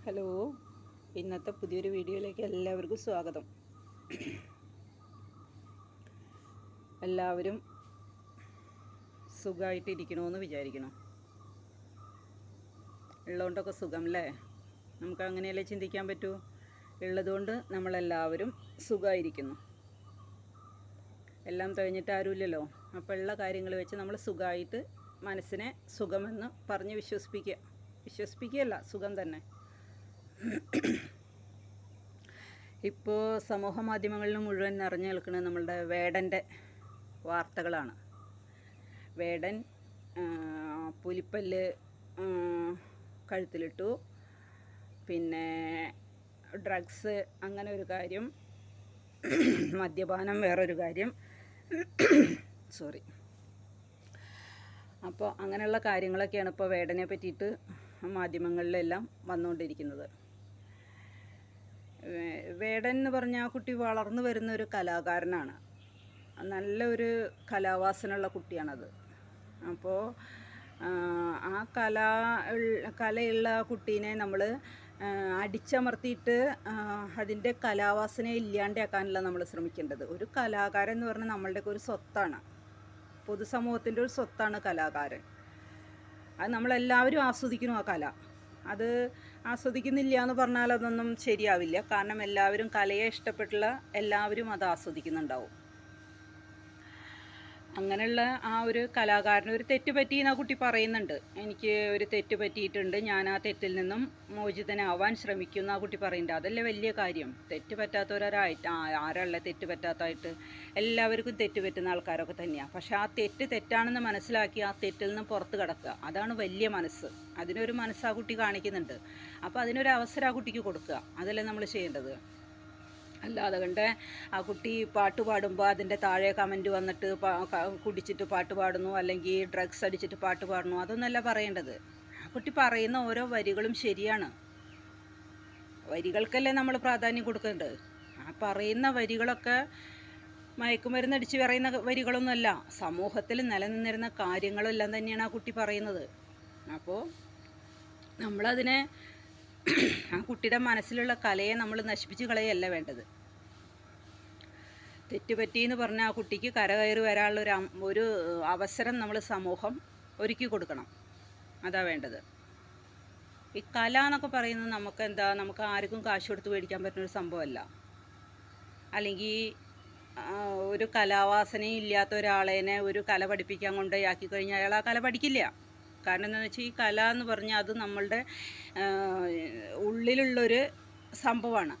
Hello, ഇന്നത്തെ പുതിയൊരു വീഡിയോയിലേക്ക് എല്ലാവർക്കും സ്വാഗതം. എല്ലാവരും സുഖമായിട്ടിരിക്കണമെന്ന് വിചാരിക്കണം. ഉള്ളതുകൊണ്ടൊക്കെ സുഖം അല്ലേ? നമുക്ക് അങ്ങനെയല്ലേ ചിന്തിക്കാൻ പറ്റൂ. ഉള്ളതുകൊണ്ട് നമ്മളെല്ലാവരും സുഖമായിരിക്കുന്നു. എല്ലാം കഴിഞ്ഞിട്ട് ആരുമില്ലല്ലോ. അപ്പോൾ ഉള്ള കാര്യങ്ങൾ വെച്ച് നമ്മൾ സുഖമായിട്ട് മനസ്സിനെ സുഖമെന്ന് പറഞ്ഞ് വിശ്വസിപ്പിക്കുകയല്ല, സുഖം തന്നെ. ഇപ്പോൾ സമൂഹ മാധ്യമങ്ങളിൽ മുഴുവൻ നിറഞ്ഞു നിൽക്കുന്നത് നമ്മളുടെ വേടൻ്റെ വാർത്തകളാണ്. വേടൻ പുലിപ്പല്ല് കഴുത്തിലിട്ടു, പിന്നെ ഡ്രഗ്സ് അങ്ങനെ ഒരു കാര്യം, മദ്യപാനം വേറൊരു കാര്യം. അപ്പോൾ അങ്ങനെയുള്ള കാര്യങ്ങളൊക്കെയാണ് ഇപ്പോൾ വേടനെ പറ്റിയിട്ട് മാധ്യമങ്ങളിലെല്ലാം വന്നുകൊണ്ടിരിക്കുന്നത്. വേടൻ എന്ന് പറഞ്ഞാൽ ആ കുട്ടി വളർന്നു വരുന്ന ഒരു കലാകാരനാണ്. നല്ലൊരു കലാവാസനയുള്ള കുട്ടിയാണത്. അപ്പോൾ ആ കലയുള്ള കുട്ടീനെ നമ്മൾ അടിച്ചമർത്തിയിട്ട് അതിൻ്റെ കലാവാസനയെ ഇല്ലാണ്ടാക്കാനല്ല നമ്മൾ ശ്രമിക്കേണ്ടത്. ഒരു കലാകാരൻ എന്ന് പറഞ്ഞാൽ നമ്മളുടെയൊക്കെ ഒരു സ്വത്താണ്, പൊതുസമൂഹത്തിൻ്റെ ഒരു സ്വത്താണ് കലാകാരൻ. അത് നമ്മളെല്ലാവരും ആസ്വദിക്കണം. ആ കല അത് ആസ്വദിക്കുന്നില്ല എന്ന് പറഞ്ഞാൽ അതൊന്നും ശരിയാവില്ല. കാരണം എല്ലാവരും കലയെ ഇഷ്ടപ്പെട്ടുള്ള എല്ലാവരും അത് ആസ്വദിക്കുന്നുണ്ടാവും. അങ്ങനെയുള്ള ആ ഒരു കലാകാരന് ഒരു തെറ്റ് പറ്റിയെന്ന് ആ കുട്ടി പറയുന്നുണ്ട്. എനിക്ക് ഒരു തെറ്റ് പറ്റിയിട്ടുണ്ട്, ഞാൻ ആ തെറ്റിൽ നിന്നും മോചിതനാവാൻ ശ്രമിക്കുന്ന ആ കുട്ടി പറയുന്നുണ്ട്. അതല്ലേ വലിയ കാര്യം. തെറ്റ് പറ്റാത്തവരായിട്ട് ആരല്ല തെറ്റ് പറ്റാത്തതായിട്ട്? എല്ലാവർക്കും തെറ്റ് പറ്റുന്ന ആൾക്കാരൊക്കെ തന്നെയാണ്. പക്ഷെ ആ തെറ്റ് തെറ്റാണെന്ന് മനസ്സിലാക്കി ആ തെറ്റിൽ നിന്ന് പുറത്ത് കിടക്കുക, അതാണ് വലിയ മനസ്സ്. അതിനൊരു മനസ്സ് ആ കുട്ടി കാണിക്കുന്നുണ്ട്. അപ്പോൾ അതിനൊരു അവസരം ആ കുട്ടിക്ക് കൊടുക്കുക, അതല്ലേ നമ്മൾ ചെയ്യേണ്ടത്. അല്ലാതെ കണ്ട് ആ കുട്ടി പാട്ട് പാടുമ്പോൾ അതിൻ്റെ താഴെ കമൻറ്റ് വന്നിട്ട് കുടിച്ചിട്ട് പാട്ട് പാടുന്നു, അല്ലെങ്കിൽ ഡ്രഗ്സ് അടിച്ചിട്ട് പാട്ട് പാടുന്നു, അതൊന്നല്ല പറയേണ്ടത്. ആ കുട്ടി പറയുന്ന ഓരോ വരികളും ശരിയാണ്. വരികൾക്കല്ലേ നമ്മൾ പ്രാധാന്യം കൊടുക്കേണ്ടത്. ആ പറയുന്ന വരികളൊക്കെ മയക്കുമരുന്നടിച്ച് പറയുന്ന വരികളൊന്നുമല്ല, സമൂഹത്തിൽ നിലനിന്നിരുന്ന കാര്യങ്ങളെല്ലാം തന്നെയാണ് ആ കുട്ടി പറയുന്നത്. അപ്പോൾ നമ്മളതിനെ ആ കുട്ടിയുടെ മനസ്സിലുള്ള കലയെ നമ്മൾ നശിപ്പിച്ച് കളയല്ല വേണ്ടത്. തെറ്റുപറ്റിയെന്ന് പറഞ്ഞാൽ ആ കുട്ടിക്ക് കരകയറി വരാനുള്ള ഒരു അവസരം നമ്മൾ സമൂഹം ഒരുക്കി കൊടുക്കണം, അതാ വേണ്ടത്. ഈ കല എന്നൊക്കെ പറയുന്നത് നമുക്ക് ആർക്കും കാശ് കൊടുത്ത് മേടിക്കാൻ പറ്റുന്നൊരു സംഭവമല്ല. അല്ലെങ്കിൽ ഒരു കലാവാസനയും ഇല്ലാത്ത ഒരാളേനെ ഒരു കല പഠിപ്പിക്കാൻ കൊണ്ടുപോയി കഴിഞ്ഞാൽ അയാൾ ആ കല പഠിക്കില്ല. കാരണം എന്താണെന്ന് വെച്ചാൽ ഈ കല എന്ന് പറഞ്ഞാൽ അത് നമ്മളുടെ ഉള്ളിലുള്ളൊരു സംഭവമാണ്.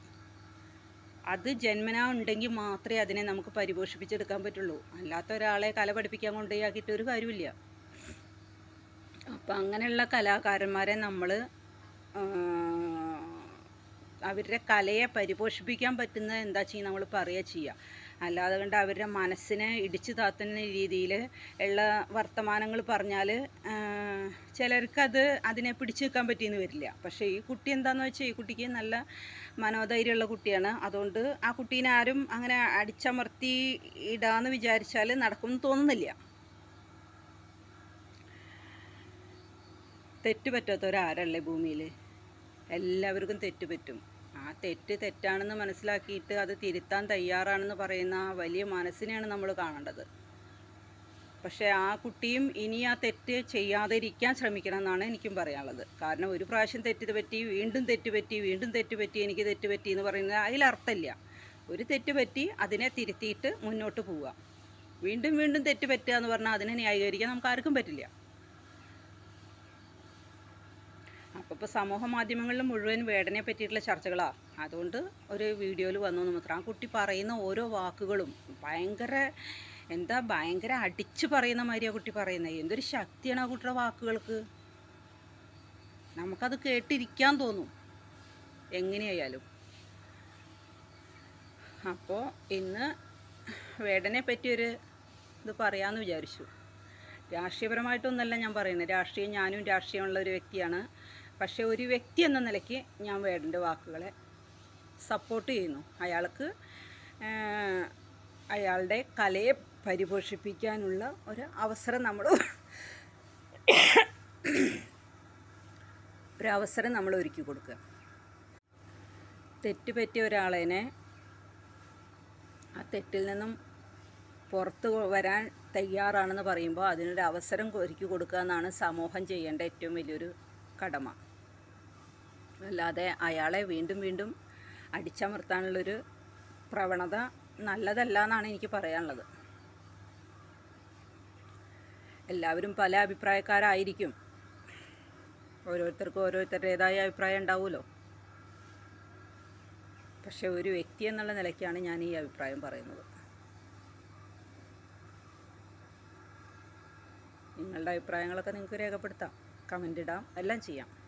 അത് ജന്മനാ ഉണ്ടെങ്കിൽ മാത്രമേ അതിനെ നമുക്ക് പരിപോഷിപ്പിച്ചെടുക്കാൻ പറ്റുള്ളൂ. അല്ലാത്ത ഒരാളെ കല പഠിപ്പിക്കാൻ കൊണ്ടുപോയാക്കിയിട്ട് ഒരു കാര്യമില്ല. അപ്പം അങ്ങനെയുള്ള കലാകാരന്മാരെ നമ്മൾ അവരുടെ കലയെ പരിപോഷിപ്പിക്കാൻ പറ്റുന്നത് എന്താ ചെയ്യുക, നമ്മൾ ചെയ്യുക. അല്ലാതെ കണ്ട് അവരുടെ മനസ്സിനെ ഇടിച്ചു താത്തുന്ന രീതിയിൽ ഉള്ള വർത്തമാനങ്ങൾ പറഞ്ഞാൽ ചിലർക്കത് അതിനെ പിടിച്ചു വെക്കാൻ പറ്റിയെന്ന് വരില്ല. പക്ഷേ ഈ കുട്ടി എന്താണെന്ന് വെച്ചാൽ ഈ കുട്ടിക്ക് നല്ല മനോധൈര്യമുള്ള കുട്ടിയാണ്. അതുകൊണ്ട് ആ കുട്ടീനെ ആരും അങ്ങനെ അടിച്ചമർത്തി ഇടാന്ന് വിചാരിച്ചാൽ നടക്കുമെന്ന് തോന്നുന്നില്ല. തെറ്റ് പറ്റാത്തവരാരല്ലേ ഭൂമിയിൽ? എല്ലാവർക്കും തെറ്റ് പറ്റും. ആ തെറ്റ് തെറ്റാണെന്ന് മനസ്സിലാക്കിയിട്ട് അത് തിരുത്താൻ തയ്യാറാണെന്ന് പറയുന്ന ആ വലിയ മനസ്സിനെയാണ് നമ്മൾ കാണേണ്ടത്. പക്ഷേ ആ കുട്ടിയും ഇനി ആ തെറ്റ് ചെയ്യാതിരിക്കാൻ ശ്രമിക്കണം എന്നാണ് എനിക്കും പറയാനുള്ളത്. കാരണം ഒരു പ്രാവശ്യം തെറ്റ് പറ്റി, വീണ്ടും തെറ്റ് പറ്റി എനിക്ക് തെറ്റ് പറ്റി എന്ന് പറയുന്നത് അതിലർത്ഥമില്ല. ഒരു തെറ്റ് പറ്റി അതിനെ തിരുത്തിയിട്ട് മുന്നോട്ട് പോവുക. വീണ്ടും തെറ്റ് പറ്റുക എന്ന് പറഞ്ഞാൽ അതിനെ ന്യായീകരിക്കാൻ നമുക്ക് ആർക്കും പറ്റില്ല. അപ്പോൾ സമൂഹ മാധ്യമങ്ങളിൽ മുഴുവൻ വേടനെ പറ്റിയിട്ടുള്ള ചർച്ചകളാണ്. അതുകൊണ്ട് ഒരു വീഡിയോയിൽ വന്നു എന്ന് മാത്രം. ആ കുട്ടി പറയുന്ന ഓരോ വാക്കുകളും ഭയങ്കര അടിച്ചു പറയുന്ന മാതിരി ആ കുട്ടി പറയുന്നത്. എന്തൊരു ശക്തിയാണ് ആ കുട്ടിയുടെ വാക്കുകൾക്ക്. നമുക്കത് കേട്ടിരിക്കാൻ തോന്നും എങ്ങനെയായാലും. അപ്പോൾ ഇന്ന് വേടനെ പറ്റിയൊരു ഇത് പറയാമെന്ന് വിചാരിച്ചു. രാഷ്ട്രീയപരമായിട്ടൊന്നല്ല ഞാൻ പറയുന്നത്. ഞാനും രാഷ്ട്രീയമുള്ള ഒരു വ്യക്തിയാണ്. പക്ഷേ ഒരു വ്യക്തി എന്ന നിലയ്ക്ക് ഞാൻ വേടൻ്റെ വാക്കുകളെ സപ്പോർട്ട് ചെയ്യുന്നു. അയാളുടെ കലയെ പരിപോഷിപ്പിക്കാനുള്ള ഒരു അവസരം നമ്മൾ ഒരുക്കി കൊടുക്കുക. തെറ്റ് പറ്റിയ ഒരാളേനെ ആ തെറ്റിൽ നിന്നും പുറത്ത് വരാൻ തയ്യാറാണെന്ന് പറയുമ്പോൾ അതിനൊരു അവസരം ഒരുക്കി കൊടുക്കുക എന്നാണ് സമൂഹം ചെയ്യേണ്ട ഏറ്റവും വലിയൊരു കടമ. അല്ലാതെ അയാളെ വീണ്ടും വീണ്ടും അടിച്ചമർത്താനുള്ളൊരു പ്രവണത നല്ലതല്ല എന്നാണ് എനിക്ക് പറയാനുള്ളത്. എല്ലാവരും പല അഭിപ്രായക്കാരായിരിക്കും. ഓരോരുത്തർക്കും ഓരോരുത്തരുടേതായ അഭിപ്രായം ഉണ്ടാവുമല്ലോ. പക്ഷെ ഒരു വ്യക്തി എന്നുള്ള നിലയ്ക്കാണ് ഞാൻ ഈ അഭിപ്രായം പറയുന്നത്. നിങ്ങളുടെ അഭിപ്രായങ്ങളൊക്കെ നിങ്ങൾക്ക് രേഖപ്പെടുത്താം, കമൻ്റ് ഇടാം, എല്ലാം ചെയ്യാം.